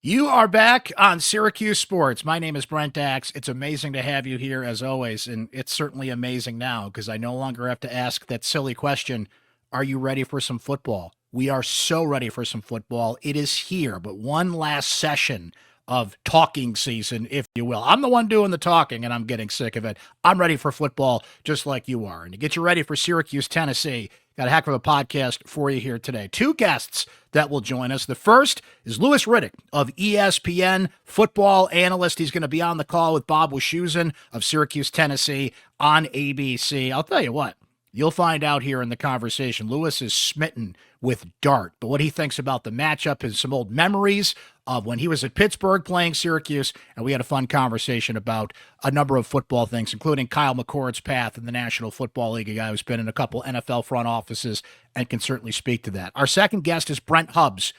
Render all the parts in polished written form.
You are back on Syracuse Sports. My name is Brent Axe. It's amazing to have you here as always, and it's certainly amazing now because I no longer have to ask that silly question, are you ready for some football? We are so ready for some football. It is here, but one last session of talking season, if you will. I'm the one doing the talking, and I'm getting sick of it. I'm ready for football just like you are. And to get you ready for Syracuse, Tennessee, got a heck of a podcast for you here today. Two guests that will join us. The first is Louis Riddick of ESPN, football analyst. He's going to be on the call with Bob Wischusen of Syracuse, Tennessee on ABC. I'll tell you what, you'll find out here in the conversation. Louis is smitten with Dart, but what he thinks about the matchup is some old memories of when he was at Pittsburgh playing Syracuse, and we had a fun conversation about a number of football things, including Kyle McCord's path in the National Football League, a guy who's been in a couple NFL front offices and can certainly speak to that. Our second guest is Brent Hubbs.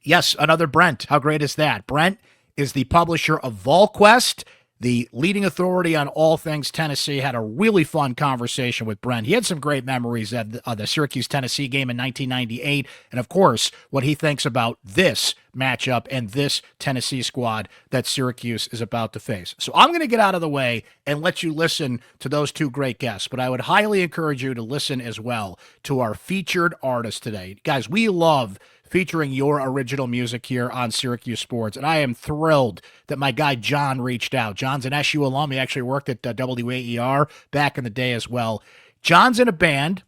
Yes, another Brent. How great is that? Brent is the publisher of Volquest, the leading authority on all things Tennessee. Had a really fun conversation with Brent. He had some great memories of the Syracuse-Tennessee game in 1998, and of course, what he thinks about this matchup and this Tennessee squad that Syracuse is about to face. So I'm going to get out of the way and let you listen to those two great guests, but I would highly encourage you to listen as well to our featured artist today. Guys, we love featuring your original music here on Syracuse Sports. And I am thrilled that my guy John reached out. John's an SU alum. He actually worked at WAER back in the day as well. John's in a band.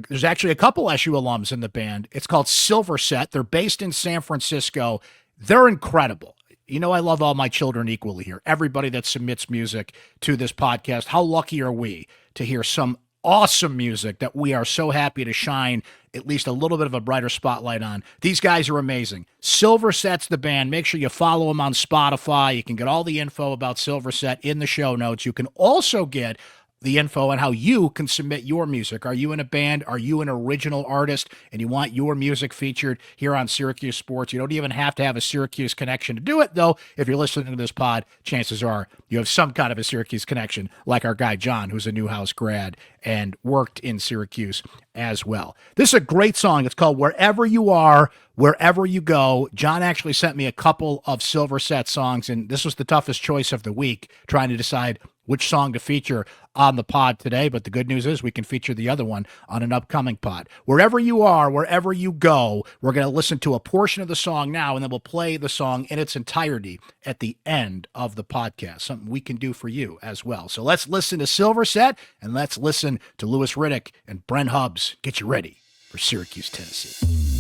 There's actually a couple SU alums in the band. It's called Silver Set. They're based in San Francisco. They're incredible. You know, I love all my children equally here. Everybody that submits music to this podcast. How lucky are we to hear some awesome music that we are so happy to shine at least a little bit of a brighter spotlight on. These guys are amazing. Silver Set's the band. Make sure you follow them on Spotify. You can get all the info about Silver Set in the show notes. You can also get the info on how you can submit your music. Are you in a band? Are you an original artist and you want your music featured here on Syracuse Sports? You don't even have to have a Syracuse connection to do it, though. If you're listening to this pod, chances are you have some kind of a Syracuse connection, like our guy John, who's a Newhouse grad and worked in Syracuse as well. This is a great song. It's called Wherever You Are, Wherever You Go. John actually sent me a couple of Silver Set songs, and this was the toughest choice of the week, trying to decide which song to feature on the pod today. But the good news is we can feature the other one on an upcoming pod. Wherever you are, wherever you go, we're going to listen to a portion of the song now, and then we'll play the song in its entirety at the end of the podcast, something we can do for you as well. So let's listen to Silver Set, and let's listen to Louis Riddick and Brent Hubbs. Get you ready for Syracuse, Tennessee.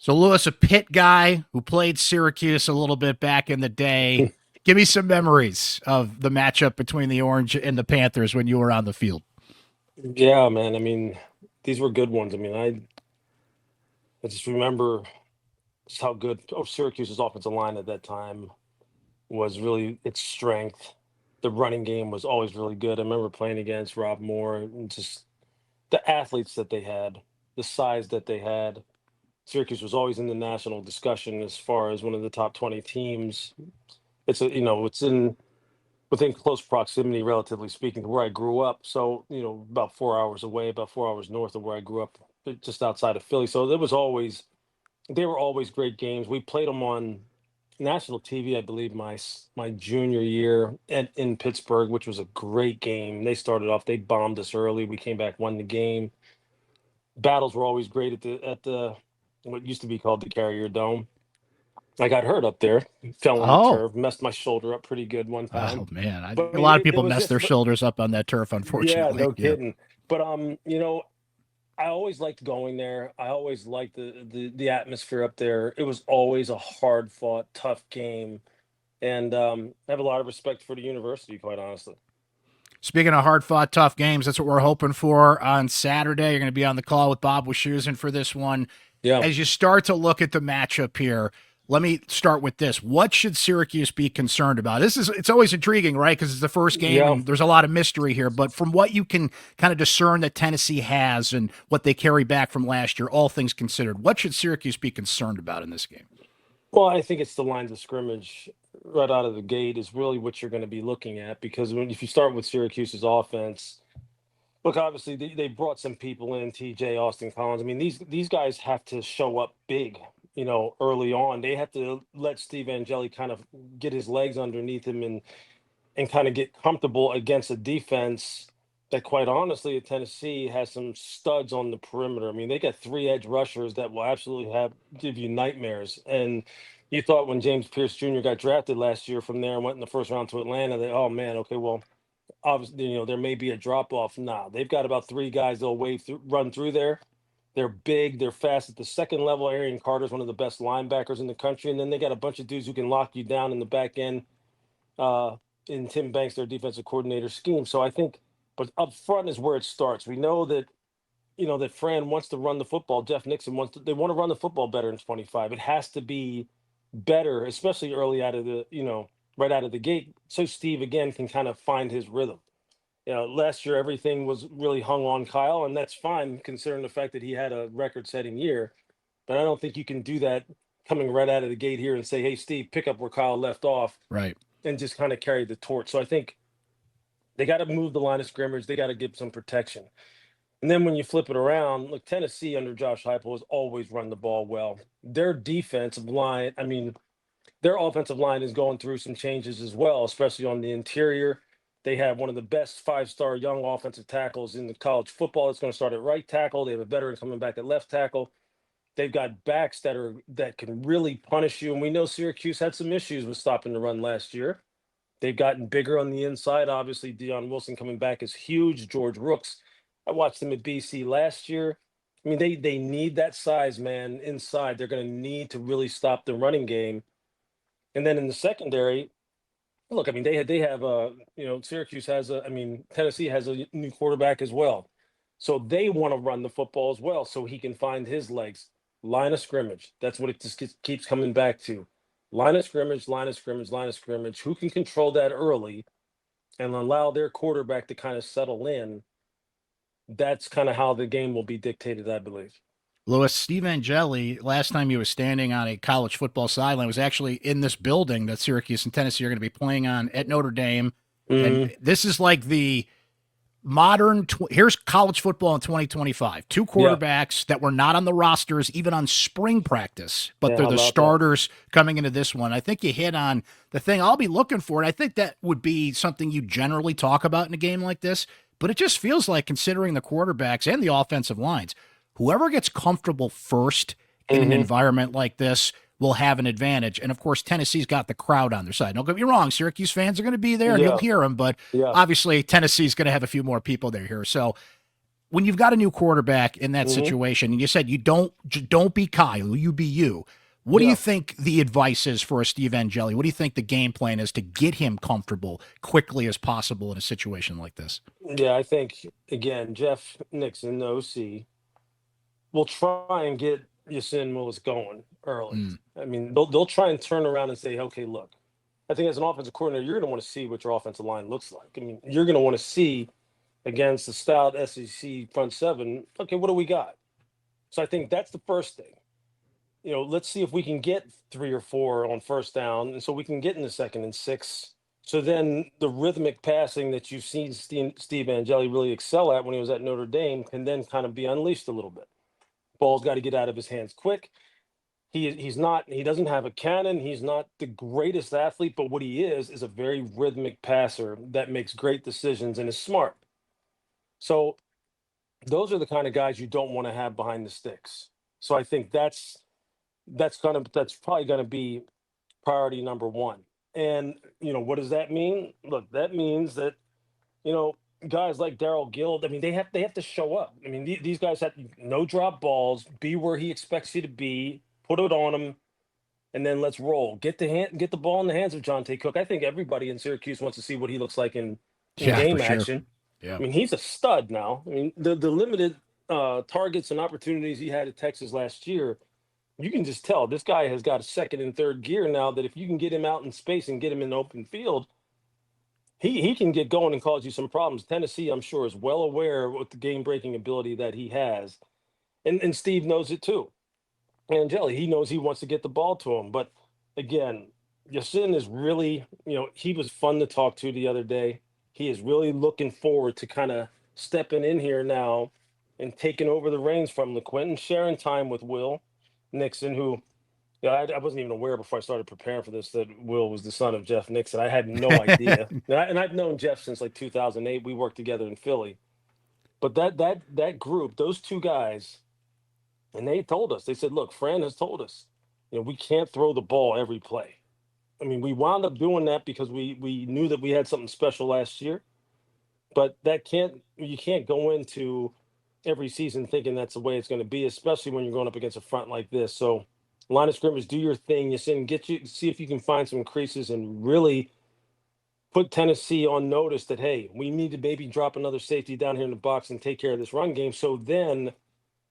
So, Louis, a Pitt guy who played Syracuse a little bit back in the day. Give me some memories of the matchup between the Orange and the Panthers when you were on the field. Yeah, man. I mean, these were good ones. I mean, I just remember just how good Syracuse's offensive line at that time was really its strength. The running game was always really good. I remember playing against Rob Moore and just the athletes that they had, the size that they had. Syracuse was always in the national discussion as far as one of the top 20 teams. It's in within close proximity, relatively speaking, to where I grew up. So, about 4 hours away, about 4 hours north of where I grew up, just outside of Philly. So they were always great games. We played them on national TV, I believe, my junior year in Pittsburgh, which was a great game. They bombed us early. We came back, won the game. Battles were always great at the what used to be called the Carrier Dome. I got hurt up there, fell on the Oh, turf, messed my shoulder up pretty good one oh time. man. But I A mean, lot of it people was mess just, their but shoulders up on that turf, yeah, unfortunately. no Yeah. kidding. But I always liked going there. I always liked the atmosphere up there. It was always a hard fought, tough game. And I have a lot of respect for the university, quite honestly. Speaking of hard fought, tough games, that's what we're hoping for on Saturday. You're going to be on the call with Bob Wischusen for this one. Yeah. As you start to look at the matchup here, let me start with this. What should Syracuse be concerned about? It's always intriguing, right? Because it's the first game Yeah. and there's a lot of mystery here. But from what you can kind of discern that Tennessee has and what they carry back from last year, all things considered, what should Syracuse be concerned about in this game? Well, I think it's the lines of scrimmage right out of the gate is really what you're going to be looking at, because if you start with Syracuse's offense, look, obviously they brought some people in, TJ, Austin Collins. I mean, these guys have to show up big, early on. They have to let Steve Angeli kind of get his legs underneath him and kind of get comfortable against a defense that, quite honestly, at Tennessee has some studs on the perimeter. I mean, they got three edge rushers that will absolutely give you nightmares. And you thought when James Pierce Jr. got drafted last year from there and went in the first round to Atlanta, that, oh man, okay, well, obviously, there may be a drop off. Nah, they've got about three guys they'll run through there. They're big, they're fast at the second level. Arian Carter's one of the best linebackers in the country, and then they got a bunch of dudes who can lock you down in the back end. Uh, in Tim Banks, their defensive coordinator scheme. So I think, but up front is where it starts. We know that that Fran wants to run the football. Jeff Nixon they want to run the football better in 25. It has to be better, especially early out of the right out of the gate, so Steve again can kind of find his rhythm. Last year everything was really hung on Kyle, and that's fine considering the fact that he had a record-setting year. But I don't think you can do that coming right out of the gate here and say, "Hey, Steve, pick up where Kyle left off," Right. and just kind of carry the torch. So I think they got to move the line of scrimmage. They got to give some protection. And then when you flip it around, look, Tennessee under Josh Heupel has always run the ball well. Their defensive line, I mean, their offensive line is going through some changes as well, especially on the interior. They have one of the best five-star young offensive tackles in the college football. It's going to start at right tackle. They have a veteran coming back at left tackle. They've got backs that can really punish you. And we know Syracuse had some issues with stopping the run last year. They've gotten bigger on the inside. Obviously, Deion Wilson coming back is huge. George Rooks, I watched them at BC last year. I mean, they need that size, man, inside. They're going to need to really stop the running game. And then in the secondary, look, I mean, they have Syracuse has I mean, Tennessee has a new quarterback as well. So they want to run the football as well so he can find his legs. Line of scrimmage. That's what it just keeps coming back to. Line of scrimmage, line of scrimmage, line of scrimmage. Who can control that early and allow their quarterback to kind of settle in? That's kind of how the game will be dictated, I believe. Louis, Steve Angeli, last time he was standing on a college football sideline, was actually in this building that Syracuse and Tennessee are going to be playing on at Notre Dame. And Mm-hmm. this is like the here's college football in 2025. Two Yeah. quarterbacks that were not on the rosters, even on spring practice, but Yeah. they're How the about that? starters coming into this one. I think you hit on the thing I'll be looking for. And I think that would be something you generally talk about in a game like this. But it just feels like, considering the quarterbacks and the offensive lines, whoever gets comfortable first in an Mm-hmm. environment like this will have an advantage. And of course, Tennessee's got the crowd on their side. Don't get me wrong, Syracuse fans are going to be there and you'll Yeah. hear them, but Yeah. obviously Tennessee's going to have a few more people there here. So when you've got a new quarterback in that Mm-hmm. situation, and you said you don't be Kyle, you be you. What do Yeah. you think the advice is for a Steve Angeli? What do you think the game plan is to get him comfortable quickly as possible in a situation like this? Yeah. I think, again, Jeff Nixon, the OC, will try and get Yasin Willis going early. Mm, I mean, they'll try and turn around and say, okay, look, I think as an offensive coordinator, you're going to want to see what your offensive line looks like. I mean, you're going to want to see against the stout SEC front seven, okay, what do we got? So I think that's the first thing. Let's see if we can get 3 or 4 on first down, and so we can get in the second and 6. So then the rhythmic passing that you've seen Steve Angeli really excel at when he was at Notre Dame can then kind of be unleashed a little bit. Ball's got to get out of his hands quick. He doesn't have a cannon. He's not the greatest athlete, but what he is a very rhythmic passer that makes great decisions and is smart. So those are the kind of guys you don't want to have behind the sticks. So I think that's probably gonna be priority number one. And what does that mean? Look, that means that you know guys like Daryl Guild. I mean, they have to show up. I mean, these guys have no drop balls. Be where he expects you to be. Put it on him. and then let's roll. Get the ball in the hands of Jonte Cook. I think everybody in Syracuse wants to see what he looks like in Yeah, for game sure. action. Yeah. I mean, he's a stud now. I mean, the limited targets and opportunities he had at Texas last year, you can just tell this guy has got a second and third gear now. That if you can get him out in space and get him in the open field, he can get going and cause you some problems. Tennessee, I'm sure, is well aware with the game breaking ability that he has, and Steve knows it too. Angeli, he knows he wants to get the ball to him. But again, Yasin is really, he was fun to talk to the other day. He is really looking forward to kind of stepping in here now and taking over the reins from LeQuentin, sharing time with Will Nixon, who, I wasn't even aware before I started preparing for this that Will was the son of Jeff Nixon. I had no idea. And I've known Jeff since like 2008. We worked together in Philly. But that group, those two guys, and they told us, they said, look, Fran has told us, we can't throw the ball every play. I mean, we wound up doing that because we knew that we had something special last year, but you can't go into every season thinking that's the way it's going to be, especially when you're going up against a front like this. So line of scrimmage, do your thing, see if you can find some creases and really put Tennessee on notice that, hey, we need to maybe drop another safety down here in the box and take care of this run game. So then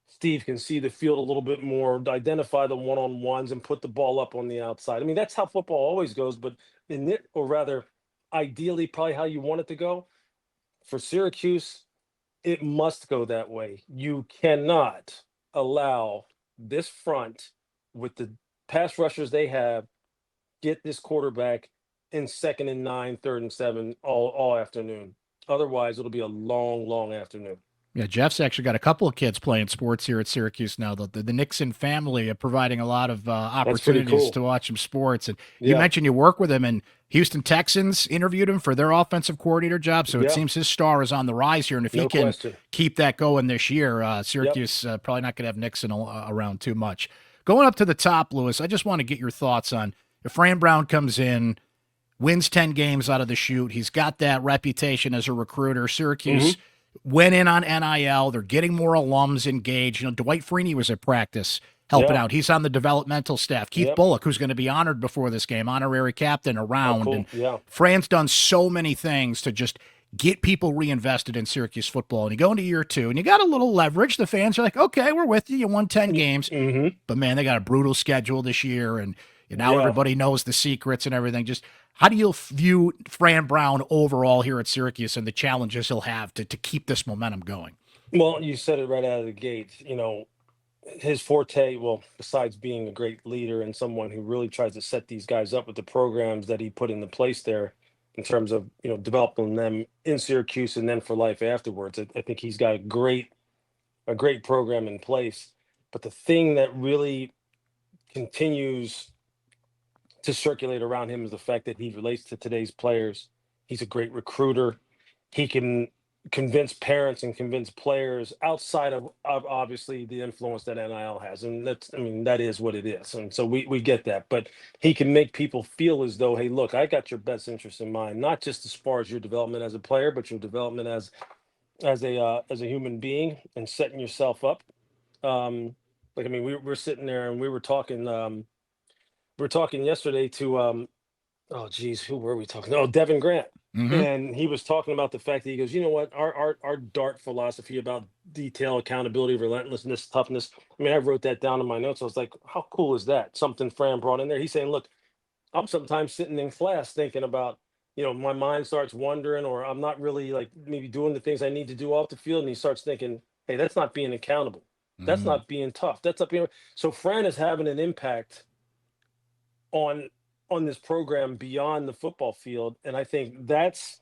Steve can see the field a little bit more, identify the one-on-ones, and put the ball up on the outside. I mean, that's how football always goes, but or rather, ideally, probably how you want it to go. For Syracuse, it must go that way. You cannot allow this front with the pass rushers they have get this quarterback in 2nd and 9, 3rd and 7 all afternoon. Otherwise, it'll be a long, long afternoon. Yeah, Jeff's actually got a couple of kids playing sports here at Syracuse now. The Nixon family are providing a lot of That's pretty opportunities cool. to watch some sports. And you Yeah. mentioned you work with him, and Houston Texans interviewed him for their offensive coordinator job. So it Yeah. seems his star is on the rise here. And if he No can question. keep that going this year, Yep. Syracuse probably not going to have Nixon around too much. Going up to the top, Lewis, I just want to get your thoughts on if Fran Brown comes in, wins 10 games out of the chute. He's got that reputation as a recruiter. Syracuse went in on NIL. They're getting more alums engaged. Dwight Freeney was at practice helping Yeah. out. He's on the developmental staff. Keith Yep. Bullock, who's going to be honored before this game, honorary captain Oh, around. cool. And Yeah. Fran's done so many things to just get people reinvested in Syracuse football. And you go into year 2, and you got a little leverage. The fans are like, okay, we're with you. You won 10 games. Mm-hmm. But, man, they got a brutal schedule this year, and now Yeah. everybody knows the secrets and everything. Just how do you view Fran Brown overall here at Syracuse and the challenges he'll have to keep this momentum going? Well, you said it right out of the gate. His forte, well, besides being a great leader and someone who really tries to set these guys up with the programs that he put into place there in terms of, developing them in Syracuse and then for life afterwards. I think he's got a great program in place. But the thing that really continues to circulate around him is the fact that he relates to today's players. He's a great recruiter. He can convince parents and convince players outside of obviously the influence that NIL has. And that is what it is. And so we get that. But he can make people feel as though, hey, look, I got your best interest in mind, not just as far as your development as a player, but your development as a human being and setting yourself up. We're sitting there and we were talking yesterday to oh geez, who were we talking? Oh, Devin Grant. Mm-hmm. And he was talking about the fact that he goes, you know what, our DART philosophy about detail, accountability, relentlessness, toughness. I mean, I wrote that down in my notes. I was like, how cool is that? Something Fran brought in there. He's saying, look, I'm sometimes sitting in class thinking about, my mind starts wandering, or I'm not really like maybe doing the things I need to do off the field. And he starts thinking, hey, that's not being accountable. That's Mm-hmm. not being tough. That's not being. So Fran is having an impact on this program beyond the football field, and I think that's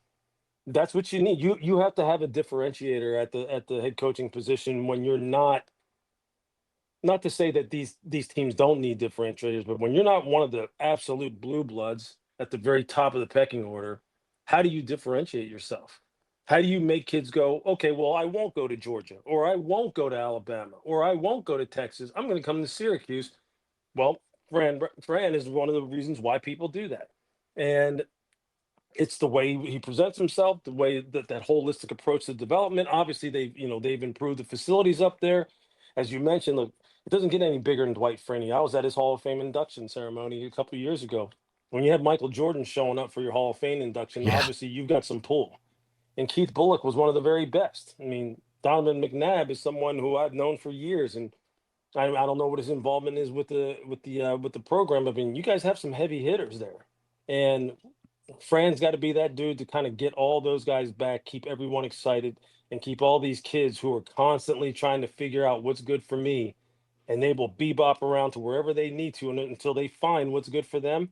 what you need. You have to have a differentiator at the head coaching position when you're not to say that these teams don't need differentiators, but when you're not one of the absolute blue bloods at the very top of the pecking order, how do you differentiate yourself? How do you make kids go, okay, well, I won't go to Georgia, or I won't go to Alabama, or I won't go to Texas. I'm going to come to Syracuse. Well, Fran is one of the reasons why people do that. And it's the way he presents himself, the way that holistic approach to development. Obviously, they've improved the facilities up there. As you mentioned, look, It doesn't get any bigger than Dwight Freeney. I was at his Hall of Fame induction ceremony a couple of years ago. When you have Michael Jordan showing up for your Hall of Fame induction, Yeah. obviously you've got some pull. And Keith Bullock was one of the very best. I mean, Donovan McNabb is someone who I've known for years, and I don't know what his involvement is with the program. I mean, you guys have some heavy hitters there, and Fran's got to be that dude to kind of get all those guys back, keep everyone excited, and keep all these kids who are constantly trying to figure out what's good for me, and they will bebop around to wherever they need to until they find what's good for them.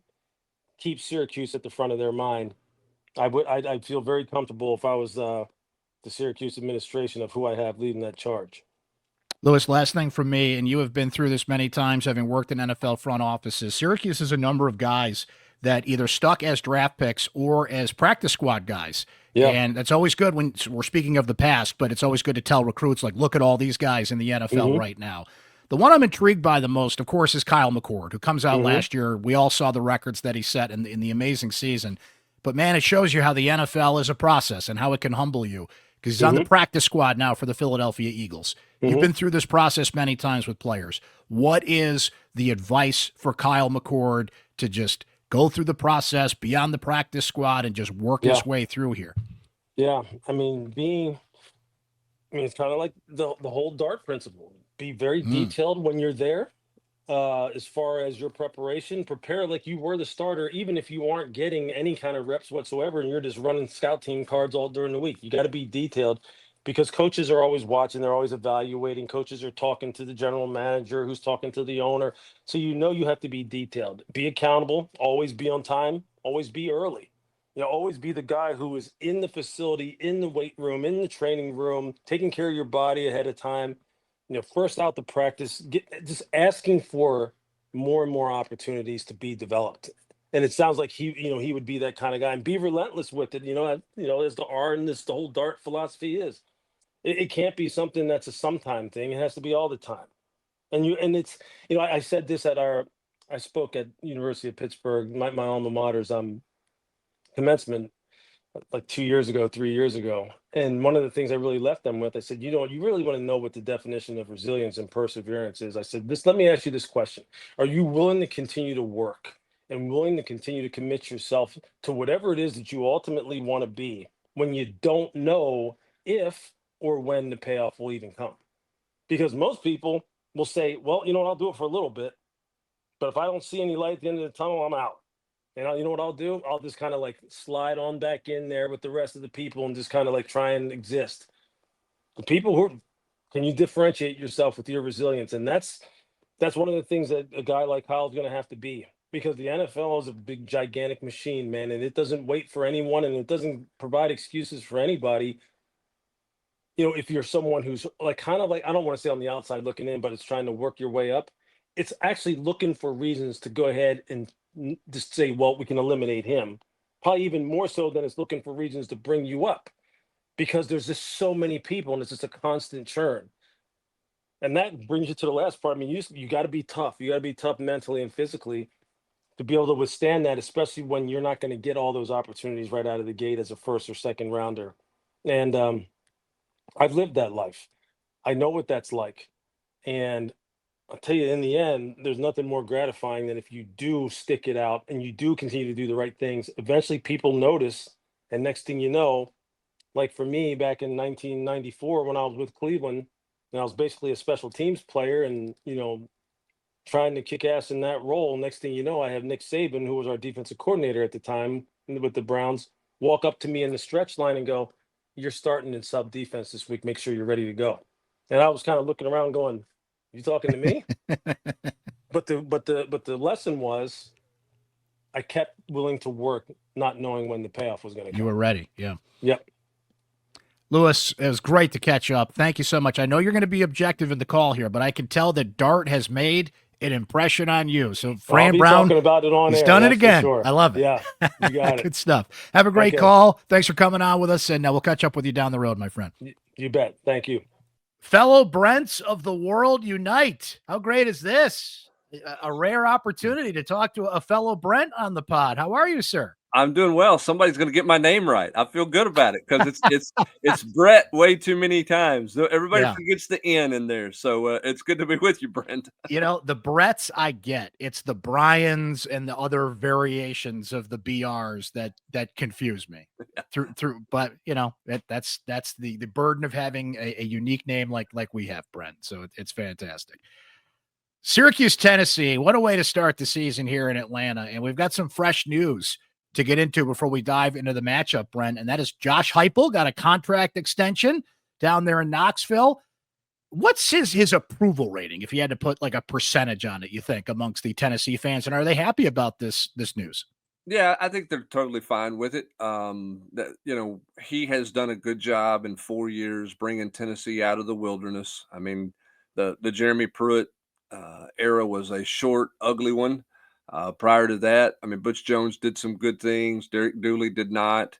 Keep Syracuse at the front of their mind. I'd feel very comfortable if I was the Syracuse administration of who I have leading that charge. Lewis, last thing from me, and you have been through this many times, having worked in NFL front offices. Syracuse has a number of guys that either stuck as draft picks or as practice squad guys. Yeah. And that's always good when we're speaking of the past, but it's always good to tell recruits, like, look at all these guys in the NFL right now. The one I'm intrigued by the most, of course, is Kyle McCord, who comes out last year. We all saw the records that he set in the amazing season. But, man, it shows you how the NFL is a process and how it can humble you, because he's on the practice squad now for the Philadelphia Eagles. You've been through this process many times with players. What is the advice for Kyle McCord to just go through the process, be on the practice squad, and just work his way through here? Yeah, I mean, it's kind of like the whole DART principle. Be very detailed when you're there. As far as your preparation, prepare like you were the starter, even if you aren't getting any kind of reps whatsoever and you're just running scout team cards all during the week. You got to be detailed, because coaches are always watching, they're always evaluating. Coaches are talking to the general manager who's talking to the owner. So you have to be detailed, be accountable, always be on time, always be early. Always be the guy who is in the facility, in the weight room, in the training room, taking care of your body ahead of time. First out the practice, just asking for more and more opportunities to be developed. And it sounds like he would be that kind of guy, and be relentless with it. As the R and the whole DART philosophy is, it can't be something that's a sometime thing. It has to be all the time. And it's, I said this I spoke at University of Pittsburgh, my alma mater's commencement, like 2 years ago, 3 years ago. And one of the things I really left them with, I said, you really want to know what the definition of resilience and perseverance is. I said, let me ask you this question. Are you willing to continue to work and willing to continue to commit yourself to whatever it is that you ultimately want to be, when you don't know if or when the payoff will even come? Because most people will say, well, I'll do it for a little bit, but if I don't see any light at the end of the tunnel, I'm out. And you know what I'll do? I'll just kind of like slide on back in there with the rest of the people and just kind of like try and exist. The people can you differentiate yourself with your resilience? And that's one of the things that a guy like Kyle's going to have to be, because the NFL is a big, gigantic machine, man, and it doesn't wait for anyone, and it doesn't provide excuses for anybody. If you're someone who's like kind of like, I don't want to say on the outside looking in, but it's trying to work your way up. It's actually looking for reasons to go ahead and just say, well, we can eliminate him. Probably even more so than it's looking for reasons to bring you up, because there's just so many people and it's just a constant churn. And that brings you to the last part. I mean, you got to be tough. You got to be tough mentally and physically to be able to withstand that, especially when you're not going to get all those opportunities right out of the gate as a first or second rounder. And I've lived that life. I know what that's like. And I'll tell you, in the end, there's nothing more gratifying than if you do stick it out and you do continue to do the right things. Eventually people notice. And next thing you know, like for me back in 1994, when I was with Cleveland, and I was basically a special teams player and, trying to kick ass in that role. Next thing you know, I have Nick Saban, who was our defensive coordinator at the time with the Browns, walk up to me in the stretch line and go, "You're starting in sub defense this week. Make sure you're ready to go." And I was kind of looking around going, "You talking to me?" But the lesson was, I kept willing to work, not knowing when the payoff was going to come. You were ready. Yeah. Yep. Lewis, it was great to catch up. Thank you so much. I know you're going to be objective in the call here, but I can tell that DART has made an impression on you. So Fran I'll be Brown, talking about it on he's air, done it that's for again. sure. I love it. Yeah, you got it. Good stuff. Have a great Okay. call. Thanks for coming on with us, and we'll catch up with you down the road, my friend. You bet. Thank you. Fellow Brents of the world unite. How great is this? A rare opportunity to talk to a fellow Brent on the pod. How are you, sir? I'm doing well. Somebody's going to get my name right. I feel good about it because it's Brett way too many times. Everybody Yeah. forgets the N in there, so it's good to be with you, Brent. The Bretts I get. It's the Bryans and the other variations of the BRs that confuse me. But that's the burden of having a unique name like we have, Brent. So it's fantastic. Syracuse, Tennessee. What a way to start the season here in Atlanta. And we've got some fresh news to get into before we dive into the matchup, Brent. And that is Josh Heupel got a contract extension down there in Knoxville. What's his approval rating, if you had to put like a percentage on it, you think, amongst the Tennessee fans? And are they happy about this news? Yeah, I think they're totally fine with it. He has done a good job in 4 years bringing Tennessee out of the wilderness. I mean, the Jeremy Pruitt era was a short, ugly one. Prior to that, I mean, Butch Jones did some good things. Derek Dooley did not.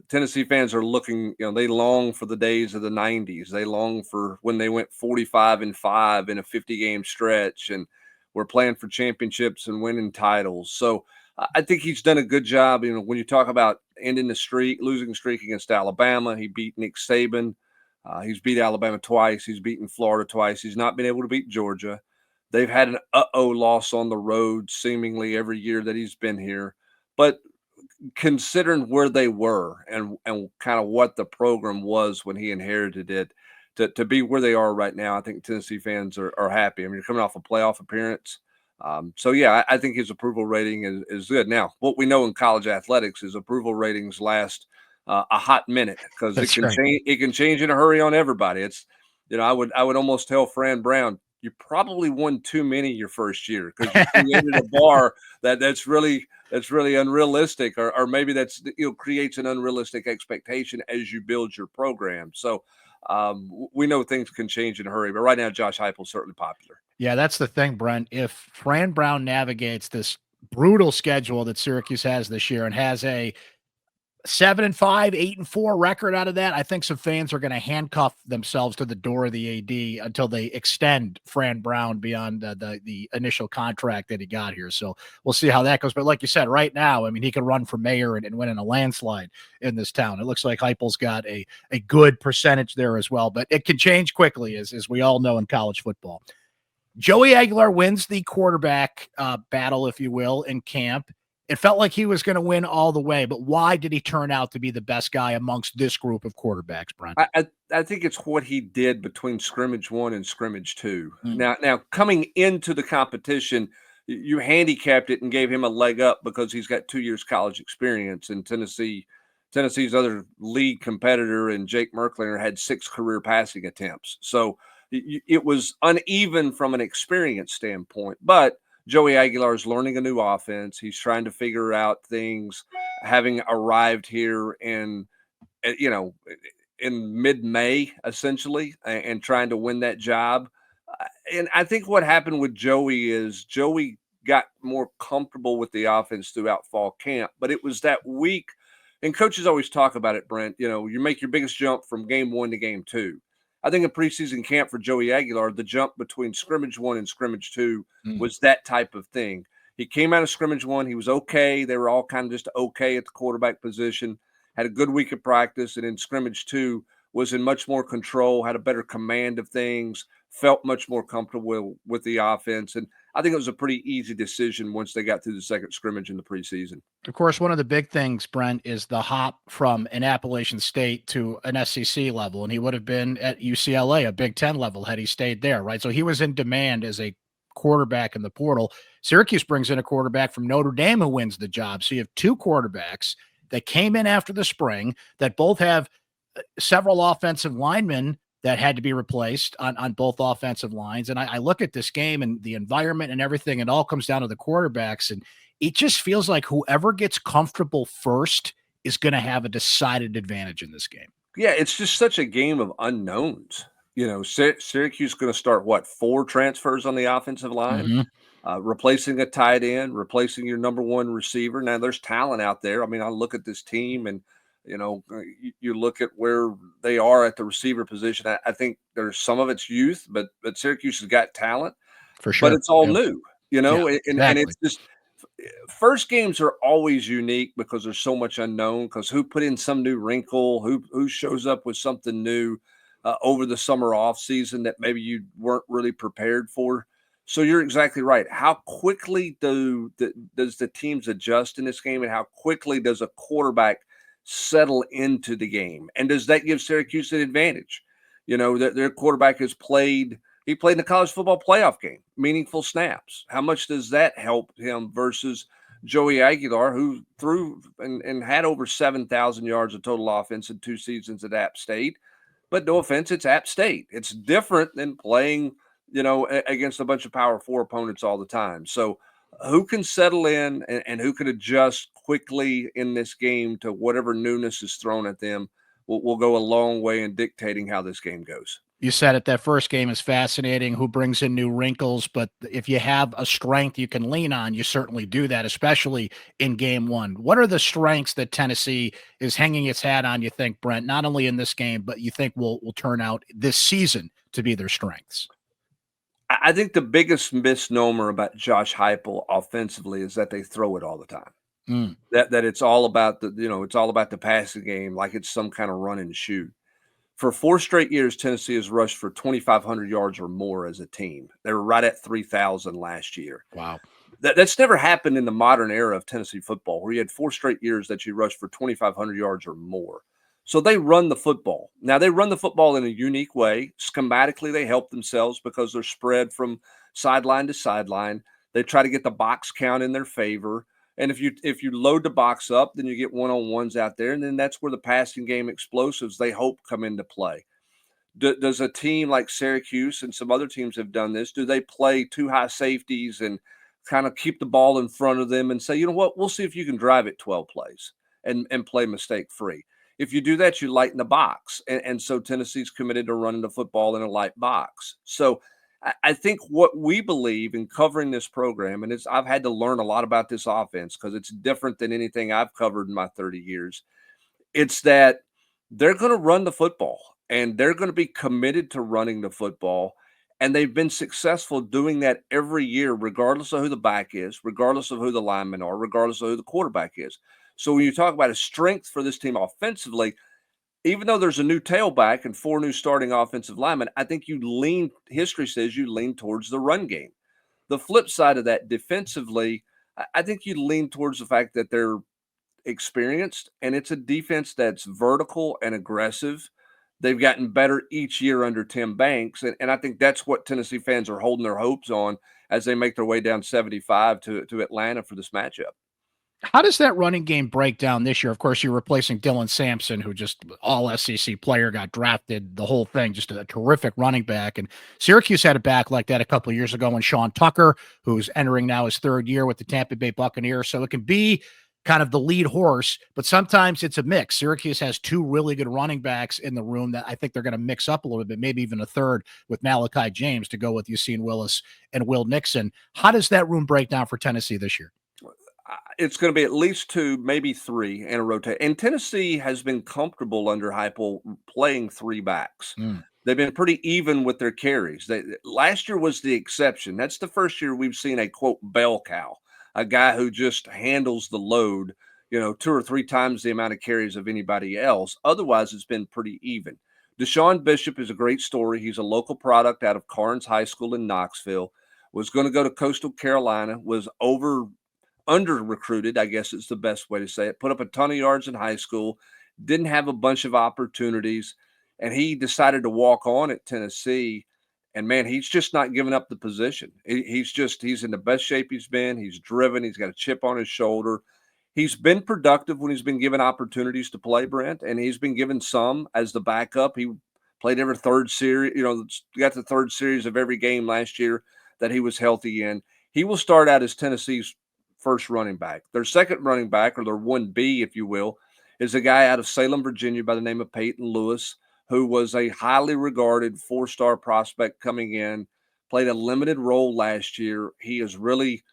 Tennessee fans are looking, they long for the days of the 90s. They long for when they went 45-5 in a 50-game stretch and were playing for championships and winning titles. So I think he's done a good job. When you talk about ending the streak, losing streak against Alabama, he beat Nick Saban. He's beat Alabama twice. He's beaten Florida twice. He's not been able to beat Georgia. They've had an loss on the road seemingly every year that he's been here. But considering where they were and kind of what the program was when he inherited it, to be where they are right now, I think Tennessee fans are happy. I mean, you're coming off a playoff appearance. So, yeah, I think his approval rating is good. Now, what we know in college athletics is approval ratings last a hot minute because it can change. It can change in a hurry on everybody. It's, I would almost tell Fran Brown, you probably won too many your first year because you created a bar that's really unrealistic, or maybe that's creates an unrealistic expectation as you build your program. So we know things can change in a hurry, but right now Josh Heupel's certainly popular. Yeah, that's the thing, Brent. If Fran Brown navigates this brutal schedule that Syracuse has this year and has a 7-5, 8-4 record out of that, I think some fans are going to handcuff themselves to the door of the AD until they extend Fran Brown beyond the initial contract that he got here. So we'll see how that goes. But like you said, right now, I mean, he could run for mayor and win in a landslide in this town. It looks like Heupel's got a good percentage there as well, but it can change quickly, as we all know in college football. Joey Aguilar wins the quarterback battle, if you will, in camp. It felt like he was going to win all the way, but why did he turn out to be the best guy amongst this group of quarterbacks, Brent? I think it's what he did between scrimmage 1 and scrimmage 2. Now coming into the competition, you handicapped it and gave him a leg up because he's got 2 years college experience in Tennessee. Tennessee's other league competitor and Jake Merklinger had 6 career passing attempts. So it was uneven from an experience standpoint, but Joey Aguilar is learning a new offense. He's trying to figure out things, having arrived here in mid-May, essentially, and trying to win that job. And I think what happened with Joey is Joey got more comfortable with the offense throughout fall camp, but it was that week, and coaches always talk about it, Brent, you make your biggest jump from game 1 to game 2. I think in preseason camp for Joey Aguilar, the jump between scrimmage 1 and scrimmage 2 was that type of thing. He came out of scrimmage 1. He was okay. They were all kind of just okay at the quarterback position, had a good week of practice. And in scrimmage 2 was in much more control, had a better command of things, felt much more comfortable with the offense. And I think it was a pretty easy decision once they got through the second scrimmage in the preseason. Of course, one of the big things, Brent, is the hop from an Appalachian State to an SEC level, and he would have been at UCLA, a Big Ten level, had he stayed there, right? So he was in demand as a quarterback in the portal. Syracuse brings in a quarterback from Notre Dame who wins the job. So you have 2 quarterbacks that came in after the spring that both have several offensive linemen that had to be replaced on both offensive lines. And I look at this game and the environment and everything, it all comes down to the quarterbacks. And it just feels like whoever gets comfortable first is going to have a decided advantage in this game. Yeah, it's just such a game of unknowns. Syracuse is going to start, 4 transfers on the offensive line, replacing a tight end, replacing your number 1 receiver. Now, there's talent out there. I mean, I look at this team and, you look at where they are at the receiver position. I think there's some of it's youth, but Syracuse has got talent. For sure. But it's all new, Yeah, and exactly. it's just first games are always unique because there's so much unknown, because who put in some new wrinkle, who shows up with something new over the summer off season that maybe you weren't really prepared for. So you're exactly right. How quickly does the teams adjust in this game, and how quickly does a quarterback settle into the game? And does that give Syracuse an advantage? You know, their quarterback has played – he played in the college football playoff game, meaningful snaps. How much does that help him versus Joey Aguilar, who threw and had over 7,000 yards of total offense in 2 seasons at App State? But no offense, it's App State. It's different than playing, you know, against a bunch of Power 4 opponents all the time. So who can settle in and who can adjust quickly in this game to whatever newness is thrown at them will go a long way in dictating how this game goes. You said it, that first game is fascinating, who brings in new wrinkles, but if you have a strength you can lean on, you certainly do that, especially in game one. What are the strengths that Tennessee is hanging its hat on, you think, Brent, not only in this game, but you think will turn out this season to be their strengths? I think the biggest misnomer about Josh Heupel offensively is that they throw it all the time. Mm. That it's all about it's all about the passing game, like it's some kind of run and shoot. For 4 straight years, Tennessee has rushed for 2,500 yards or more as a team. They were right at 3,000 last year. Wow. That's never happened in the modern era of Tennessee football, where you had 4 straight years that you rushed for 2,500 yards or more. So they run the football. Now, they run the football in a unique way. Schematically, they help themselves because they're spread from sideline to sideline. They try to get the box count in their favor. And if you load the box up, then you get one-on-ones out there, and then that's where the passing game explosives, they hope, come into play. Does a team like Syracuse, and some other teams have done this, do they play 2 high safeties and kind of keep the ball in front of them and say, you know what, we'll see if you can drive it 12 plays and play mistake-free? If you do that, you lighten the box. And so Tennessee's committed to running the football in a light box. So I think what we believe in covering this program, and I've had to learn a lot about this offense because it's different than anything I've covered in my 30 years. It's that they're going to run the football, and they're going to be committed to running the football. And they've been successful doing that every year, regardless of who the back is, regardless of who the linemen are, regardless of who the quarterback is. So when you talk about a strength for this team offensively, even though there's a new tailback and 4 new starting offensive linemen, I think history says you lean towards the run game. The flip side of that, defensively, I think you lean towards the fact that they're experienced, and it's a defense that's vertical and aggressive. They've gotten better each year under Tim Banks, and I think that's what Tennessee fans are holding their hopes on as they make their way down 75 to Atlanta for this matchup. How does that running game break down this year? Of course, you're replacing Dylan Sampson, who just all SEC player, got drafted, the whole thing, just a terrific running back. And Syracuse had a back like that a couple of years ago when Sean Tucker, who's entering now his 3rd year with the Tampa Bay Buccaneers. So it can be kind of the lead horse, but sometimes it's a mix. Syracuse has 2 really good running backs in the room that I think they're going to mix up a little bit, maybe even a third with Malachi James to go with Yassine Willis and Will Nixon. How does that room break down for Tennessee this year? It's going to be at least 2, maybe 3 in a rotation. And Tennessee has been comfortable under Heupel playing 3 backs. They've been pretty even with their carries. Last year was the exception. That's the first year we've seen a, quote, bell cow, a guy who just handles the load, 2 or 3 times the amount of carries of anybody else. Otherwise, it's been pretty even. Deshaun Bishop is a great story. He's a local product out of Carnes High School in Knoxville, was going to go to Coastal Carolina, was under recruited, I guess is the best way to say it, put up a ton of yards in high school, didn't have a bunch of opportunities, and he decided to walk on at Tennessee. And man, he's just not giving up the position. He's in the best shape he's been. He's driven. He's got a chip on his shoulder. He's been productive when he's been given opportunities to play, Brent, and he's been given some as the backup. He played every 3rd series, got the 3rd series of every game last year that he was healthy in. He will start out as Tennessee's first running back. Their second running back, or their 1B, if you will, is a guy out of Salem, Virginia by the name of Peyton Lewis, who was a highly regarded 4-star prospect coming in, played a limited role last year. He has really,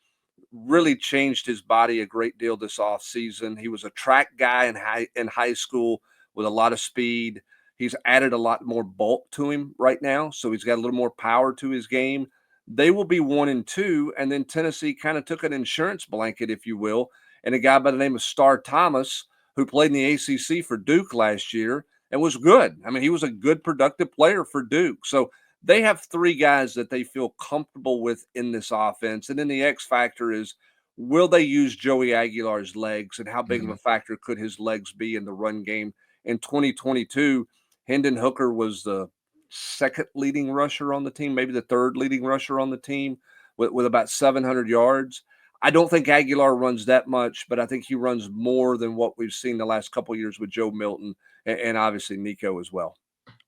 really changed his body a great deal this offseason. He was a track guy in high school with a lot of speed. He's added a lot more bulk to him right now, so he's got a little more power to his game They will be 1-2, and then Tennessee kind of took an insurance blanket, if you will, and a guy by the name of Star Thomas, who played in the ACC for Duke last year and was good. I mean, he was a good, productive player for Duke. So they have three guys that they feel comfortable with in this offense. And then the X factor is, will they use Joey Aguilar's legs, and how big of a factor could his legs be in the run game? In 2022, Hendon Hooker was the second leading rusher on the team, maybe the third leading rusher on the team with about 700 yards. I don't think Aguilar runs that much, but I think he runs more than what we've seen the last couple of years with Joe Milton and obviously Nico as well.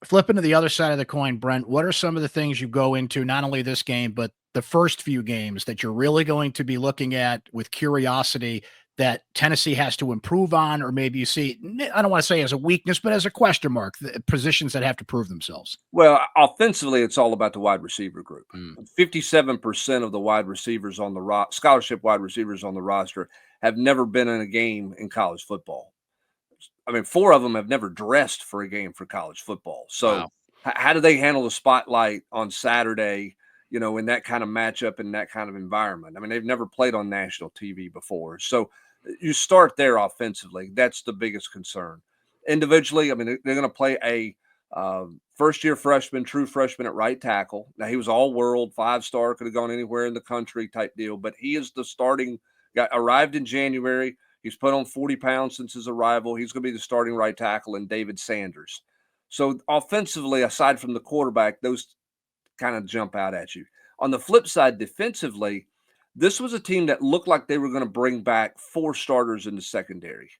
Flipping to the other side of the coin, Brent, what are some of the things you go into, not only this game, but the first few games that you're really going to be looking at with curiosity that Tennessee has to improve on, or maybe you see, I don't want to say as a weakness, but as a question mark, the positions that have to prove themselves? Well, offensively, it's all about the wide receiver group. Mm. 57% of the wide receivers on the scholarship wide receivers on the roster have never been in a game in college football. I mean, 4 of them have never dressed for a game for college football. So Wow. how do they handle the spotlight on Saturday, in that kind of matchup, in that kind of environment? I mean, they've never played on national TV before. So you start there offensively. That's the biggest concern. Individually, I mean, they're going to play a first-year freshman, true freshman at right tackle. Now, he was all-world, 5-star, could have gone anywhere in the country type deal, but he is the starting guy. Arrived in January. He's put on 40 pounds since his arrival. He's going to be the starting right tackle, and David Sanders. So offensively, aside from the quarterback, those kind of jump out at you. On the flip side, defensively, this was a team that looked like they were going to bring back 4 starters in the secondary.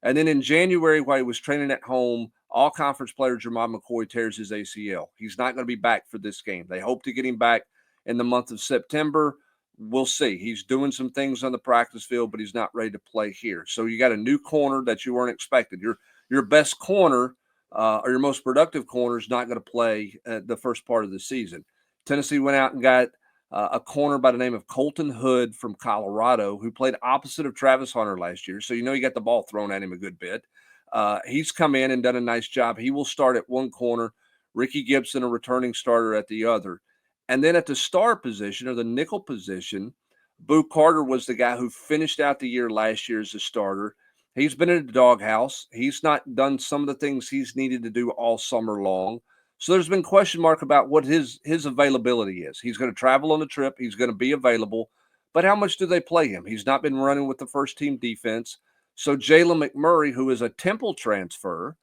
And then in January, while he was training at home, all-conference player Jermod McCoy tears his ACL. He's not going to be back for this game. They hope to get him back in the month of September. We'll see. He's doing some things on the practice field, but he's not ready to play here. So you got a new corner that you weren't expected. Your best corner or your most productive corner is not going to play the first part of the season. Tennessee went out and got a corner by the name of Colton Hood from Colorado, who played opposite of Travis Hunter last year. So he got the ball thrown at him a good bit. He's come in and done a nice job. He will start at one corner. Ricky Gibson, a returning starter, at the other. And then at the star position, or the nickel position, Boo Carter was the guy who finished out the year last year as a starter. He's been in the doghouse. He's not done some of the things he's needed to do all summer long. So there's been question mark about what his availability is. He's going to travel on the trip. He's going to be available. But how much do they play him? He's not been running with the first-team defense. So Jalen McMurray, who is a Temple transfer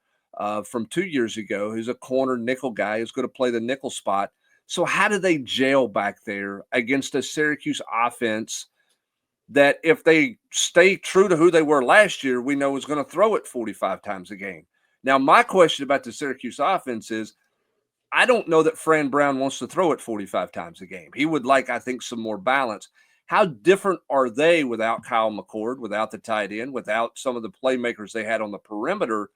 from 2 years ago, who's a corner nickel guy, is going to play the nickel spot. So how do they gel back there against a Syracuse offense that, if they stay true to who they were last year, we know is going to throw it 45 times a game? Now, my question about the Syracuse offense is, I don't know that Fran Brown wants to throw it 45 times a game. He would like, I think, some more balance. How different are they without Kyle McCord, without the tight end, without some of the playmakers they had on the perimeter?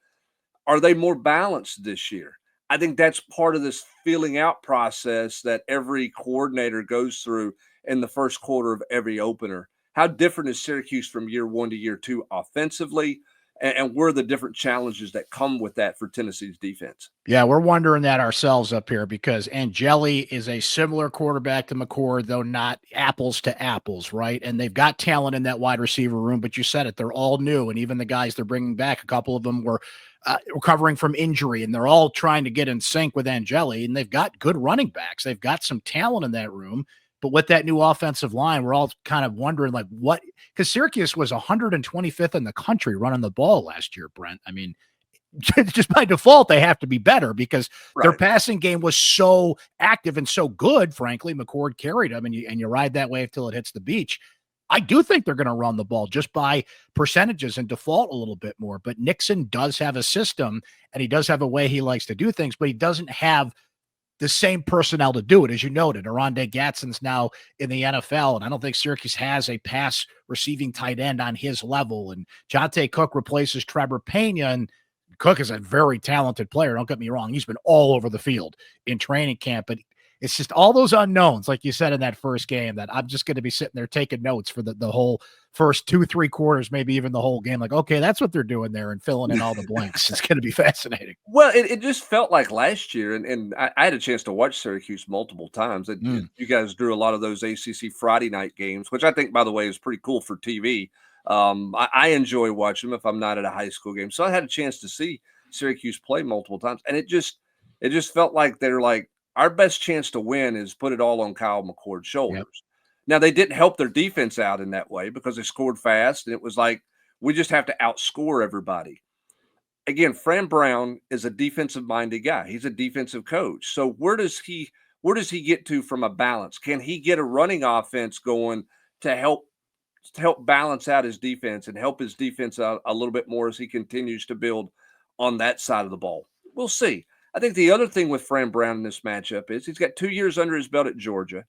Are they more balanced this year? I think that's part of this feeling out process that every coordinator goes through in the first quarter of every opener. How different is Syracuse from year 1 to year 2 offensively? And where are the different challenges that come with that for Tennessee's defense? Yeah, we're wondering that ourselves up here, because Angeli is a similar quarterback to McCord, though not apples to apples, right? And they've got talent in that wide receiver room, but you said it, they're all new. And even the guys they're bringing back, a couple of them were recovering from injury, and they're all trying to get in sync with Angeli. And they've got good running backs. They've got some talent in that room. But with that new offensive line, we're all kind of wondering, like, what, because Syracuse was 125th in the country running the ball last year, Brent. I mean, just by default, they have to be better because their passing game was so active and so good. Frankly, McCord carried them, and you ride that wave till it hits the beach. I do think they're going to run the ball just by percentages and default a little bit more. But Nixon does have a system, and he does have a way he likes to do things, but he doesn't have the same personnel to do it. As you noted, Aronde Gadsden's now in the NFL, and I don't think Syracuse has a pass receiving tight end on his level. And Jonte Cook replaces Trevor Pena, and Cook is a very talented player. Don't get me wrong. He's been all over the field in training camp, but it's just all those unknowns, like you said in that first game, that I'm just going to be sitting there taking notes for the whole first 2-3 quarters, maybe even the whole game. Like, okay, that's what they're doing there, and filling in all the blanks. It's going to be fascinating. Well, it just felt like last year, and I had a chance to watch Syracuse multiple times. You guys drew a lot of those ACC Friday night games, which I think, by the way, is pretty cool for TV. I enjoy watching them if I'm not at a high school game. So I had a chance to see Syracuse play multiple times, and it just felt like they're like, our best chance to win is put it all on Kyle McCord's shoulders. Yep. Now, they didn't help their defense out in that way because they scored fast, and it was like, we just have to outscore everybody. Again, Fran Brown is a defensive-minded guy. He's a defensive coach. So where does he get to from a balance? Can he get a running offense going to help balance out his defense and help his defense out a little bit more as he continues to build on that side of the ball? We'll see. I think the other thing with Fran Brown in this matchup is he's got 2 years under his belt at Georgia.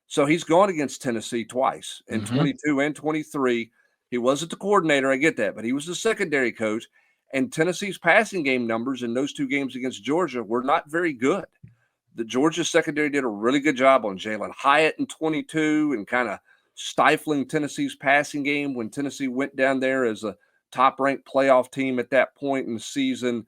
So he's gone against Tennessee twice in 22 and 23. He wasn't the coordinator, I get that, but he was the secondary coach. And Tennessee's passing game numbers in those 2 games against Georgia were not very good. The Georgia secondary did a really good job on Jalen Hyatt in 22 and kind of stifling Tennessee's passing game when Tennessee went down there as a top-ranked playoff team at that point in the season.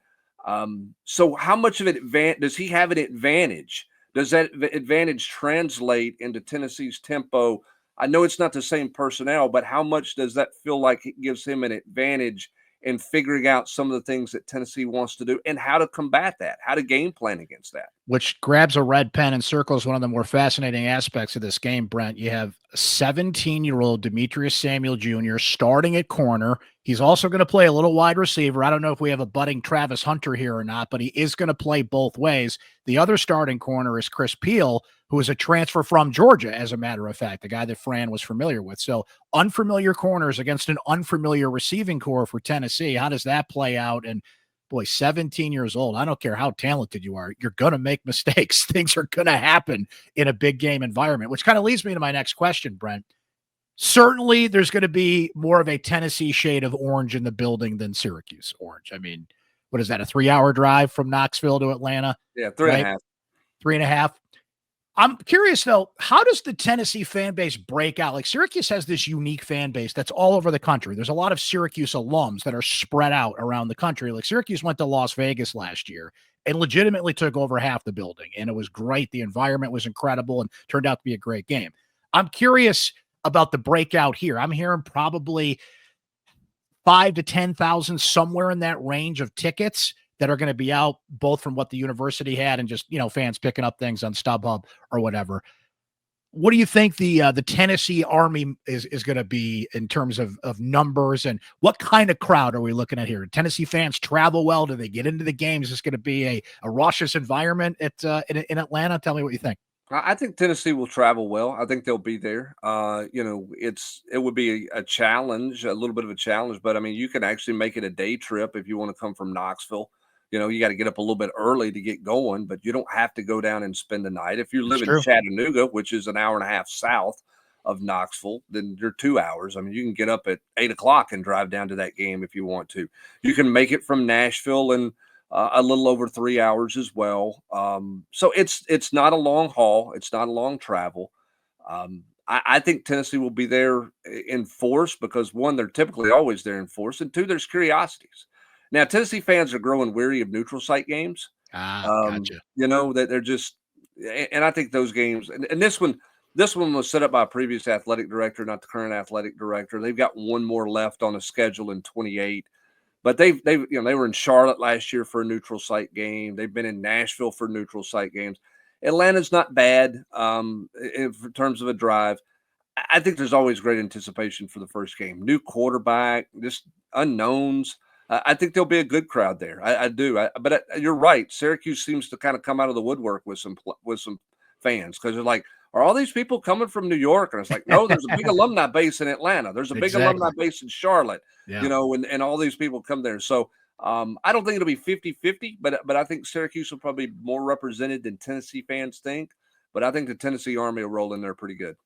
So how much of it does he have an advantage? Does that advantage translate into Tennessee's tempo? I know it's not the same personnel, but how much does that feel like it gives him an advantage in figuring out some of the things that Tennessee wants to do and how to combat that, how to game plan against that? Which grabs a red pen and circles one of the more fascinating aspects of this game, Brent. You have 17-year-old Demetrius Samuel Jr. starting at corner. He's also going to play a little wide receiver. I don't know if we have a budding Travis Hunter here or not, but he is going to play both ways. The other starting corner is Chris Peel, who is a transfer from Georgia, as a matter of fact, the guy that Fran was familiar with. So unfamiliar corners against an unfamiliar receiving core for Tennessee. How does that play out? And boy, 17 years old, I don't care how talented you are, you're going to make mistakes. Things are going to happen in a big game environment, which kind of leads me to my next question, Brent. Certainly there's going to be more of a Tennessee shade of orange in the building than Syracuse orange. I mean, what is that, a 3-hour drive from Knoxville to Atlanta? Yeah, 3.5. 3.5. I'm curious, though, how does the Tennessee fan base break out? Like, Syracuse has this unique fan base that's all over the country. There's a lot of Syracuse alums that are spread out around the country. Like, Syracuse went to Las Vegas last year and legitimately took over half the building, and it was great. The environment was incredible and turned out to be a great game. I'm curious about the breakout here. I'm hearing probably 5,000 to 10,000, somewhere in that range of tickets that are going to be out, both from what the university had and just, fans picking up things on StubHub or whatever. What do you think the Tennessee Army is going to be in terms of numbers, and what kind of crowd are we looking at here? Do Tennessee fans travel well? Do they get into the games? Is this going to be a raucous environment in Atlanta? Tell me what you think. I think Tennessee will travel well. I think they'll be there. It would be a challenge, a little bit of a challenge, but I mean, you can actually make it a day trip if you want to come from Knoxville. You got to get up a little bit early to get going, but you don't have to go down and spend the night. If you live in Chattanooga, which is an hour and a half south of Knoxville, then you're 2 hours. I mean, you can get up at 8:00 and drive down to that game if you want to. You can make it from Nashville in a little over 3 hours as well. So it's not a long haul. It's not a long travel. I think Tennessee will be there in force because, one, they're typically always there in force, and two, there's curiosities. Now, Tennessee fans are growing weary of neutral site games. Gotcha. That they're just, and I think those games, and this one was set up by a previous athletic director, not the current athletic director. They've got one more left on a schedule in 28, but they were in Charlotte last year for a neutral site game. They've been in Nashville for neutral site games. Atlanta's not bad in terms of a drive. I think there's always great anticipation for the first game. New quarterback, just unknowns. I think there'll be a good crowd there. I do. But you're right. Syracuse seems to kind of come out of the woodwork with some fans because they're like, are all these people coming from New York? And it's like, no, there's a big alumni base in Atlanta. There's a big alumni base in Charlotte, and all these people come there. So I don't think it'll be 50-50, but I think Syracuse will probably be more represented than Tennessee fans think. But I think the Tennessee Army will roll in there pretty good.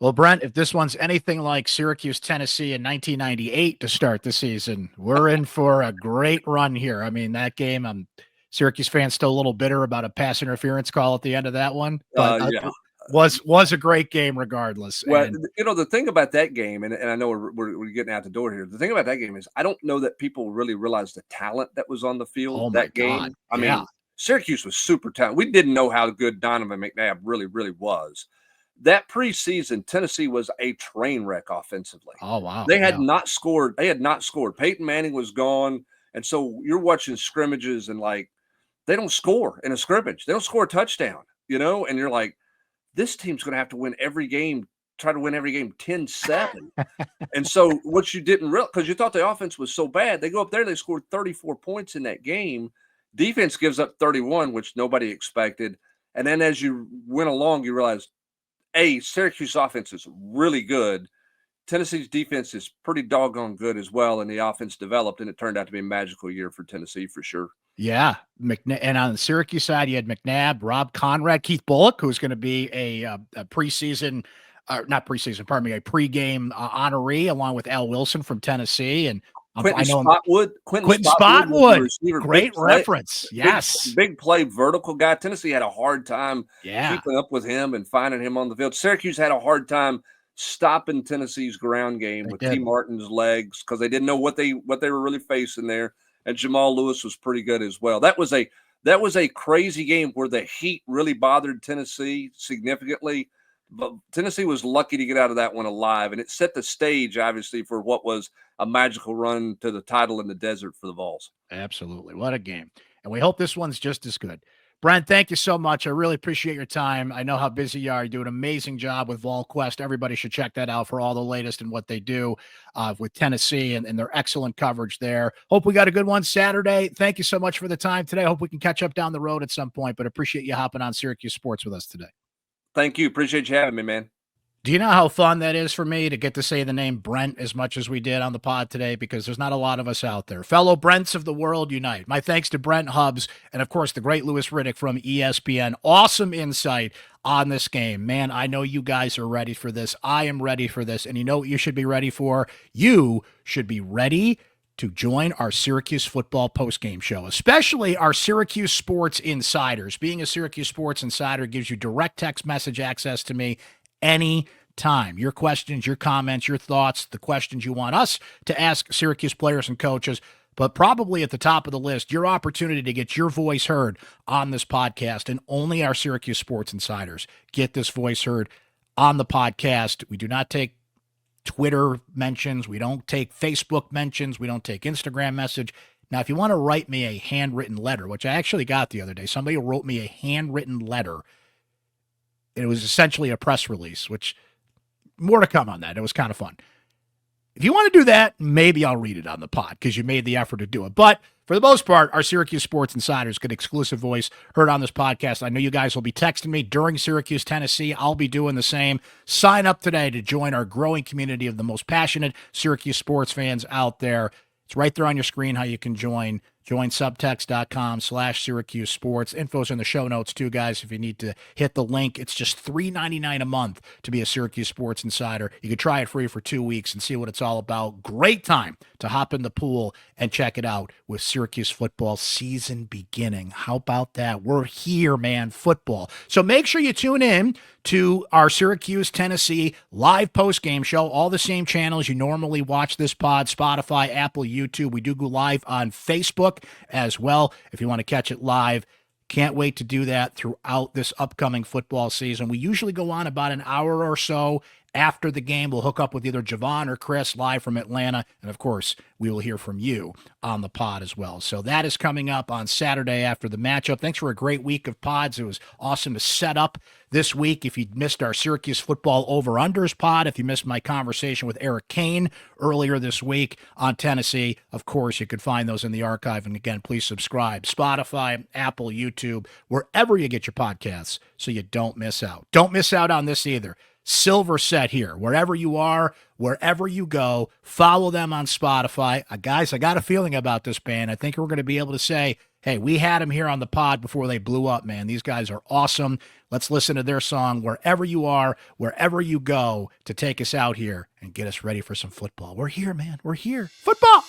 Well, Brent, if this one's anything like Syracuse-Tennessee in 1998 to start the season, we're in for a great run here. I mean, that game, I'm Syracuse fans still a little bitter about a pass interference call at the end of that one, but Yeah. was a great game regardless. Well, And the thing about that game, and I know we're getting out the door here. The thing about that game is I don't know that people really realize the talent that was on the field oh my that God, game. I yeah, mean, Syracuse was super talented. We didn't know how good Donovan McNabb really, really was. That preseason, Tennessee was a train wreck offensively. oh wow, They had yeah, not scored. They had not scored. Peyton Manning was gone, and so you're watching scrimmages and like they don't score in a scrimmage. They don't score a touchdown, and you're like, this team's going to have to win every game, try to win every game 10-7. And so what you didn't realize, because you thought the offense was so bad, they go up there, they scored 34 points in that game. Defense gives up 31, which nobody expected. And then as you went along, you realize, Syracuse offense is really good. Tennessee's defense is pretty doggone good as well, and the offense developed, and it turned out to be a magical year for Tennessee for sure. yeah. And on the Syracuse side, you had McNabb, Rob Conrad, Keith Bullock, who's going to be a preseason, not preseason, pardon me, a pregame honoree, along with Al Wilson from Tennessee, and Quentin I know him. Spotwood. Quentin was the Spotwood, receiver. great Big play, reference. Yes, big play, vertical guy. Tennessee had a hard time yeah, keeping up with him and finding him on the field. Syracuse had a hard time stopping Tennessee's ground game they with did. T. Martin's legs because they didn't know what they were really facing there. And Jamal Lewis was pretty good as well. That was a crazy game where the heat really bothered Tennessee significantly. But Tennessee was lucky to get out of that one alive, and it set the stage, obviously, for what was a magical run to the title in the desert for the Vols. Absolutely. What a game. And we hope this one's just as good. Brent, thank you so much. I really appreciate your time. I know how busy you are. You do an amazing job with Volquest. Everybody should check that out for all the latest in what they do with Tennessee and their excellent coverage there. Hope we got a good one Saturday. Thank you so much for the time today. Hope we can catch up down the road at some point, but appreciate you hopping on Syracuse Sports with us today. Thank you. Appreciate you having me, man. Do you know how fun that is for me to get to say the name Brent as much as we did on the pod today? Because there's not a lot of us out there. Fellow Brents of the world unite. My thanks to Brent Hubbs and, of course, the great Louis Riddick from ESPN. Awesome insight on this game. Man, I know you guys are ready for this. I am ready for this. And you know what you should be ready for? You should be ready to join our Syracuse football postgame show, especially our Syracuse Sports Insiders. Being a Syracuse Sports Insider gives you direct text message access to me anytime. Your questions, your comments, your thoughts, the questions you want us to ask Syracuse players and coaches, but probably at the top of the list, your opportunity to get your voice heard on this podcast, and only our Syracuse Sports Insiders get this voice heard on the podcast. We do not take Twitter mentions. We don't take Facebook mentions. We don't take Instagram message. Now, if you want to write me a handwritten letter, which I actually got the other day, somebody wrote me a handwritten letter. It was essentially a press release, which more to come on that. It was kind of fun. If you want to do that, maybe I'll read it on the pod because you made the effort to do it. But for the most part, our Syracuse Sports Insiders get exclusive voice heard on this podcast. I know you guys will be texting me during Syracuse-Tennessee. I'll be doing the same. Sign up today to join our growing community of the most passionate Syracuse sports fans out there. It's right there on your screen how you can join. Join subtext.com/Syracuse Sports. Info's in the show notes too, guys. If you need to hit the link, it's just $3.99 a month to be a Syracuse Sports Insider. You can try it free for 2 weeks and see what it's all about. Great time to hop in the pool and check it out with Syracuse football season beginning. How about that? We're here, man, football. So make sure you tune in to our Syracuse-Tennessee live post-game show. All the same channels you normally watch this pod: Spotify, Apple, YouTube. We do go live on Facebook as well if you want to catch it live. Can't wait to do that throughout this upcoming football season. We usually go on about an hour or so after the game. We'll hook up with either Javon or Chris live from Atlanta. And of course, we will hear from you on the pod as well. So that is coming up on Saturday after the matchup. Thanks for a great week of pods. It was awesome to set up this week. If you missed our Syracuse football over-unders pod, if you missed my conversation with Eric Kane earlier this week on Tennessee, of course, you could find those in the archive. And again, please subscribe. Spotify, Apple, YouTube, wherever you get your podcasts so you don't miss out. Don't miss out on this either. Silver Set here. Wherever you are, wherever you go, follow them on Spotify. Guys, I got a feeling about this band. I think we're going to be able to say, hey, we had them here on the pod before they blew up, man. These guys are awesome. Let's listen to their song, Wherever You Are, Wherever You Go, to take us out here and get us ready for some football. We're here, man. We're here. Football!